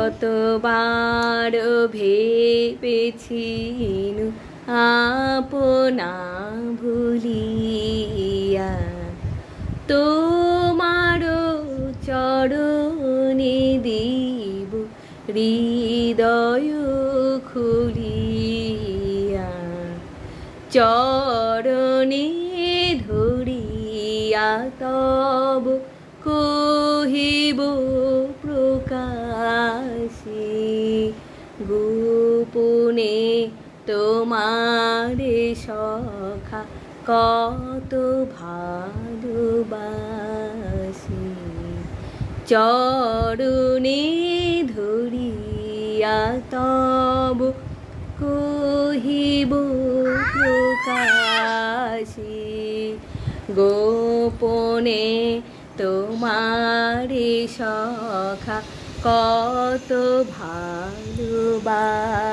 কতবার ভেবেছি আপনা ভুলিয়া তোমার চরণে দিব হৃদয় খুলিয়া চরণে ধরিয়া তব কহিব প্রকাশে গোপনে তোমারে সখা কত ভালোবাসি চরণে ধরিয়া তব কহিব প্রকাশে গোপনে তোমারে সখা কত ভালোবাসি।